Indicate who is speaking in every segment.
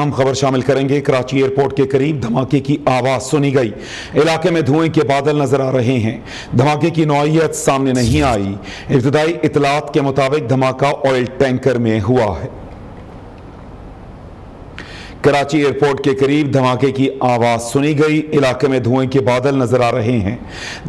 Speaker 1: اہم خبر شامل کریں گے۔ کراچی ایئرپورٹ کے قریب دھماکے کی آواز سنی گئی، علاقے میں دھوئیں کے بادل نظر آ رہے ہیں۔ دھماکے کی نوعیت سامنے نہیں آئی۔ ابتدائی اطلاعات کے مطابق دھماکہ آئل ٹینکر میں ہوا ہے۔ کراچی ایئرپورٹ کے قریب دھماکے کی آواز سنی گئی، علاقے میں دھوئیں کے بادل نظر آ رہے ہیں۔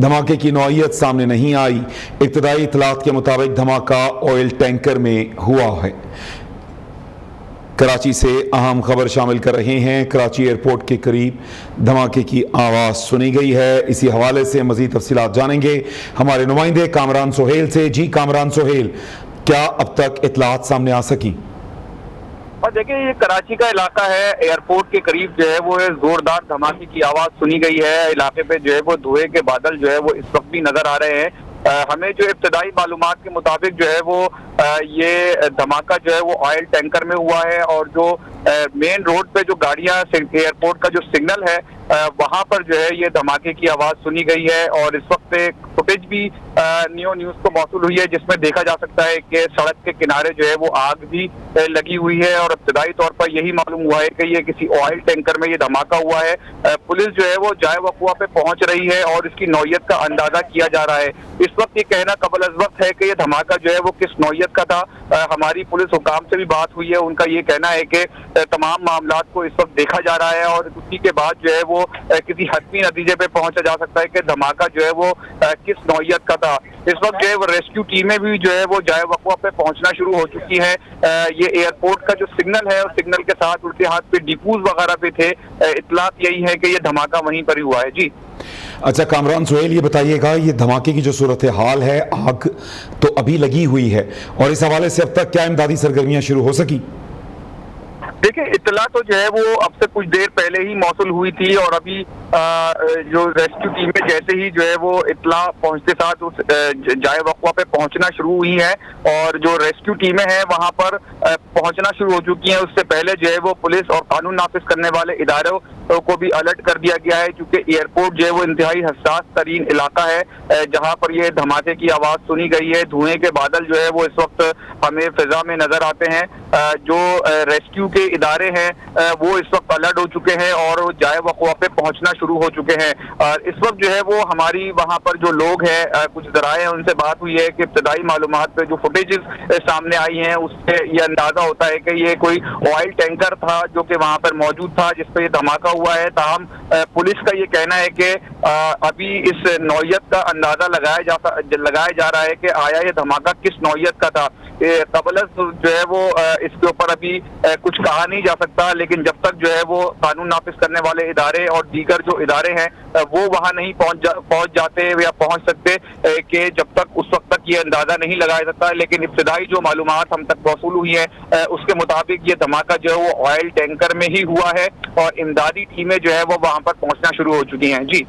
Speaker 1: دھماکے کی نوعیت سامنے نہیں آئی۔ ابتدائی اطلاعات کے مطابق دھماکہ آئل ٹینکر میں ہوا ہے۔ کراچی سے اہم خبر شامل کر رہے ہیں۔ کراچی ایئرپورٹ کے قریب دھماکے کی آواز سنی گئی ہے۔ اسی حوالے سے مزید تفصیلات جانیں گے ہمارے نمائندے کامران سہیل سے۔ جی کامران سہیل، کیا اب تک اطلاعات سامنے آ سکی؟
Speaker 2: اور دیکھیں، یہ کراچی کا علاقہ ہے، ایئرپورٹ کے قریب جو ہے وہ زوردار دھماکے کی آواز سنی گئی ہے۔ علاقے پہ جو ہے وہ دھوئیں کے بادل جو ہے وہ اس وقت بھی نظر آ رہے ہیں۔ ہمیں جو ابتدائی معلومات کے مطابق جو ہے وہ یہ دھماکہ جو ہے وہ آئل ٹینکر میں ہوا ہے، اور جو مین روڈ پہ جو گاڑیاں ایئرپورٹ کا جو سگنل ہے وہاں پر جو ہے یہ دھماکے کی آواز سنی گئی ہے۔ اور اس وقت فوٹیج بھی نیوز کو موصول ہوئی ہے جس میں دیکھا جا سکتا ہے کہ سڑک کے کنارے جو ہے وہ آگ بھی لگی ہوئی ہے، اور ابتدائی طور پر یہی معلوم ہوا ہے کہ یہ کسی آئل ٹینکر میں یہ دھماکہ ہوا ہے۔ پولیس جو ہے وہ جائے وقوع پہ پہنچ رہی ہے اور اس کی نوعیت کا اندازہ کیا جا رہا ہے۔ اس وقت یہ کہنا قبل از وقت ہے کہ یہ دھماکہ جو ہے وہ کس نوعیت کا تھا۔ ہماری پولیس حکام سے بھی بات ہوئی ہے، ان کا یہ کہنا ہے کہ تمام معاملات کو اس وقت دیکھا جا رہا ہے، اور اسی کے بعد جو ہے وہ کسی حتمی نتیجے پہ پہنچا جا سکتا ہے کہ دھماکہ جو ہے وہ کس نوعیت کا تھا۔ اس وقت جو ہے وہ ریسکیو ٹیمیں بھی جو ہے وہ جائے وقوع پہ پہنچنا شروع ہو چکی ہیں۔ یہ ایئرپورٹ کا جو سگنل ہے، اس سگنل کے ساتھ الٹے ہاتھ پہ ڈیپوز وغیرہ پہ تھے۔ اطلاعات یہی ہے کہ یہ دھماکہ وہیں پر ہی ہوا ہے۔ جی
Speaker 1: اچھا کامران سہیل، یہ بتائیے گا یہ دھماکے کی جو صورتحال ہے، آگ تو ابھی لگی ہوئی ہے، اور اس حوالے سے اب تک کیا امدادی سرگرمیاں شروع ہو سکی؟
Speaker 2: دیکھیں، اطلاع تو جو ہے وہ اب سے کچھ دیر پہلے ہی موصول ہوئی تھی، اور ابھی جو ریسکیو ٹیمیں جیسے ہی جو ہے وہ اطلاع پہنچتے ساتھ اس جائے وقوع پہ پہنچنا شروع ہوئی ہیں، اور جو ریسکیو ٹیمیں ہیں وہاں پر پہنچنا شروع ہو چکی ہیں۔ اس سے پہلے جو ہے وہ پولیس اور قانون نافذ کرنے والے اداروں کو بھی الرٹ کر دیا گیا ہے، کیونکہ ایئرپورٹ جو ہے وہ انتہائی حساس ترین علاقہ ہے جہاں پر یہ دھماکے کی آواز سنی گئی ہے۔ دھوئیں کے بادل جو ہے وہ اس وقت ہمیں فضا میں نظر آتے ہیں۔ جو ریسکیو کے ادارے ہیں وہ اس وقت الرٹ ہو چکے ہیں اور جائے وقوع پہ پہنچنا شروع ہو چکے ہیں۔ اس وقت جو ہے وہ ہماری وہاں پر جو لوگ ہیں، کچھ ذرائع ہیں، ان سے بات ہوئی ہے کہ ابتدائی معلومات پہ جو فوٹیجز سامنے آئی ہیں اس سے یہ اندازہ ہوتا ہے کہ یہ کوئی آئل ٹینکر تھا جو کہ وہاں پر موجود تھا جس پہ یہ دھماکہ ہوا ہے۔ تاہم پولیس کا یہ کہنا ہے کہ ابھی اس نوعیت کا اندازہ لگایا جا رہا ہے کہ آیا یہ دھماکہ کس نوعیت کا تھا۔ قبل جو ہے وہ اس کے اوپر ابھی کچھ کہا نہیں جا سکتا، لیکن جب تک جو ہے وہ قانون نافذ کرنے والے ادارے اور دیگر جو ادارے ہیں وہ وہاں نہیں پہنچ جاتے یا پہنچ سکتے، کہ جب تک اس وقت تک یہ اندازہ نہیں لگایا جاتا۔ لیکن ابتدائی جو معلومات ہم تک موصول ہوئی ہیں اس کے مطابق یہ دھماکہ جو ہے وہ آئل ٹینکر میں ہی ہوا ہے، اور امدادی ٹیمیں جو ہے وہ وہاں پر پہنچنا شروع ہو چکی ہیں۔ جی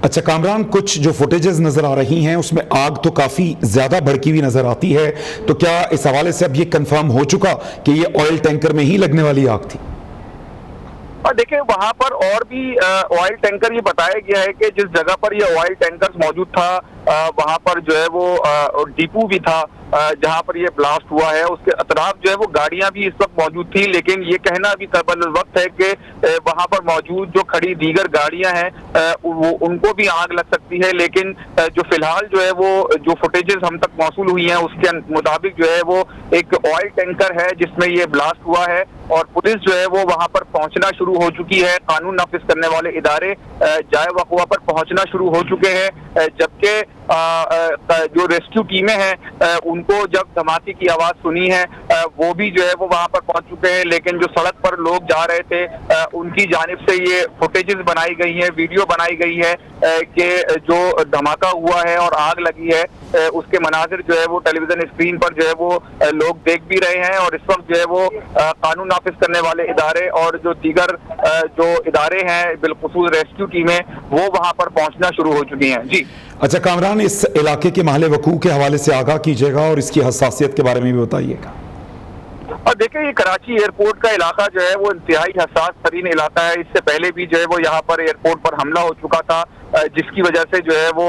Speaker 1: اچھا کامران، کچھ جو فوٹیجز نظر آ رہی ہیں اس میں آگ تو کافی زیادہ بھڑکی ہوئی نظر آتی ہے، تو کیا اس حوالے سے اب یہ کنفرم ہو چکا کہ یہ آئل ٹینکر میں ہی لگنے والی آگ تھی؟
Speaker 2: اور دیکھیں، وہاں پر اور بھی آئل ٹینکر، یہ بتایا گیا ہے کہ جس جگہ پر یہ آئل ٹینکر موجود تھا وہاں پر جو ہے وہ ڈیپو بھی تھا جہاں پر یہ بلاسٹ ہوا ہے۔ اس کے اطراف جو ہے وہ گاڑیاں بھی اس وقت موجود تھیں، لیکن یہ کہنا ابھی قبل وقت ہے کہ وہاں پر موجود جو کھڑی دیگر گاڑیاں ہیں ان کو بھی آگ لگ سکتی ہے۔ لیکن جو فی الحال جو ہے وہ جو فوٹیجز ہم تک موصول ہوئی ہیں اس کے مطابق جو ہے وہ ایک آئل ٹینکر ہے جس میں یہ بلاسٹ ہوا ہے، اور پولیس جو ہے وہ وہاں پر پہنچنا شروع ہو چکی ہے۔ قانون نافذ کرنے والے ادارے جائے وقوع پر پہنچنا شروع ہو چکے ہیں، جبکہ جو ریسکیو ٹیمیں ہیں ان کو جب دھماکے کی آواز سنی ہے وہ بھی جو ہے وہ وہاں پر پہنچ چکے ہیں، لیکن جو سڑک پر لوگ جا رہے تھے ان کی جانب سے یہ فوٹیجز بنائی گئی ہیں، ویڈیو بنائی گئی ہے کہ جو دھماکہ ہوا ہے اور آگ لگی ہے اس کے مناظر جو ہے وہ ٹیلی ویژن اسکرین پر جو ہے وہ لوگ دیکھ بھی رہے ہیں، اور اس وقت جو ہے وہ قانون نافذ کرنے والے ادارے اور جو دیگر جو ادارے ہیں بالخصوص ریسکیو ٹیمیں وہ وہاں پر پہنچنا شروع ہو چکی ہیں۔ جی
Speaker 1: اچھا کامران، اس علاقے کے محل وقوع کے حوالے سے آگاہ کیجیے گا اور اس کی حساسیت کے بارے میں بھی بتائیے گا۔
Speaker 2: اور دیکھیں، یہ کراچی ایئرپورٹ کا علاقہ جو ہے وہ انتہائی حساس ترین علاقہ ہے۔ اس سے پہلے بھی جو ہے وہ یہاں پر ایئرپورٹ پر حملہ ہو چکا تھا جس کی وجہ سے جو ہے وہ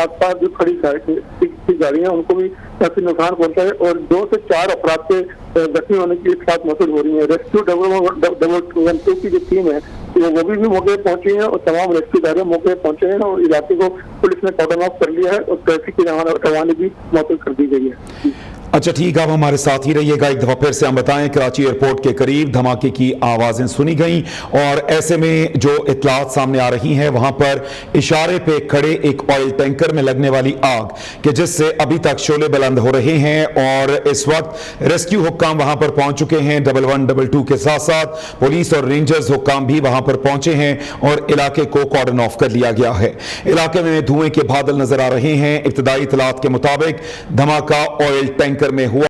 Speaker 3: آس پاس جو کھڑی گاڑیاں ان کو بھی کافی نقصان پہنچا ہے اور 2 سے 4 افراد کے زخمی ہونے کی اطلاعات موصول ہو رہی ہیں. ریسکیو ڈبل 2 کی جو ٹیم ہے وہ بھی موقع پہ پہنچی ہیں اور تمام ریسکیو ادارے موقع پہ پہنچے ہیں اور علاقے کو پولیس نے کارڈن آف کر لیا ہے اور ٹریفک کی روانی بھی معطل کر دی گئی ہے.
Speaker 1: اچھا ٹھیک، آپ ہمارے ساتھ ہی رہیے گا. ایک دفعہ پھر سے ہم بتائیں، کراچی ایئرپورٹ کے قریب دھماکے کی آوازیں سنی گئیں اور ایسے میں جو اطلاعات سامنے آ رہی ہیں وہاں پر اشارے پہ کھڑے ایک آئل ٹینکر میں لگنے والی آگ کہ جس سے ابھی تک شعلے بلند ہو رہے ہیں اور اس وقت ریسکیو حکام وہاں پر پہنچ چکے ہیں. 112 کے ساتھ ساتھ پولیس اور رینجرز حکام بھی وہاں پر پہنچے ہیں اور علاقے کو کارڈن آف کر لیا گیا ہے. علاقے میں دھوئیں کے بادل نظر آ رہے ہیں. ابتدائی اطلاعات کے مطابق دھماکہ آئل ٹینکر میں ہوا.